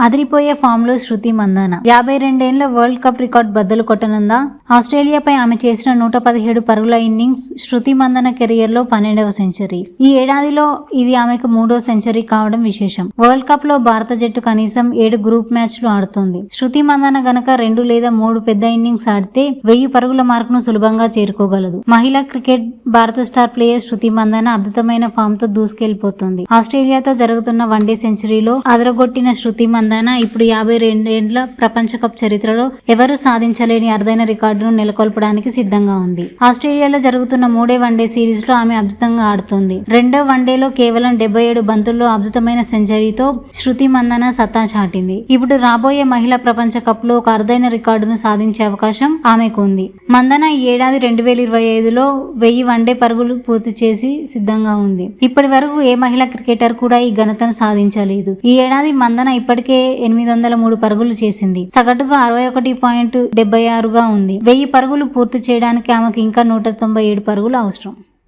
అదిరిపోయే ఫామ్ లో శృతి Mandanna 52 world cup record బద్దలు కొట్టనుందా? ఆస్ట్రేలియాపై ఆమె చేసిన 117 పరుగుల ఇన్నింగ్స్ శృతి మందాన కెరియర్ లో 12వ సెంచరీ. ఈ ఏడాదిలో ఇది ఆమెకు 3వ సెంచరీ కావడం విశేషం. వరల్డ్ కప్ లో భారత జట్టు కనీసం 7 గ్రూప్ మ్యాచ్లు ఆడుతోంది. శృతి మందాన గనక 2 లేదా 3 పెద్ద ఇన్నింగ్స్ ఆడితే 1000 పరుగుల మార్కును సులభంగా చేరుకోగలదు. మహిళా క్రికెట్ భారత స్టార్ ప్లేయర్ శృతి మందాన అద్భుతమైన ఫామ్ తో దూసుకెళ్లిపోతోంది. ఆస్ట్రేలియాతో జరుగుతున్న వన్డే సెంచరీలో అదరగొట్టిన శృతి మందాన ఇప్పుడు 52 ప్రపంచ కప్ చరిత్రలో ఎవరూ సాధించలేని అరుదైన రికార్డును నెలకొల్పడానికి సిద్ధంగా ఉంది. ఆస్ట్రేలియాలో జరుగుతున్న 3వ వన్డే సిరీస్ లో ఆమె అద్భుతంగా ఆడుతోంది. 2వ వన్డేలో కేవలం 77 బంతుల్లో అద్భుతమైన సెంచరీతో శృతి మందాన సత్తా చాటింది. ఇప్పుడు రాబోయే మహిళా ప్రపంచ కప్ లో ఒక అరుదైన రికార్డును సాధించే అవకాశం ఆమెకు ఉంది. మందాన ఈ ఏడాది 2025లో 1000 వన్డే పరుగులు పూర్తి చేసి సిద్ధంగా ఉంది. ఇప్పటి వరకు ఏ మహిళా క్రికెటర్ కూడా ఈ ఘనతను సాధించలేదు. ఈ ఏడాది మందాన ఇప్పటికే 803 పరుగులు చేసింది. సగటుగా 61.76గా ఉంది. 1000 పరుగులు పూర్తి చేయడానికి ఆమెకు ఇంకా 197 పరుగులు అవసరం.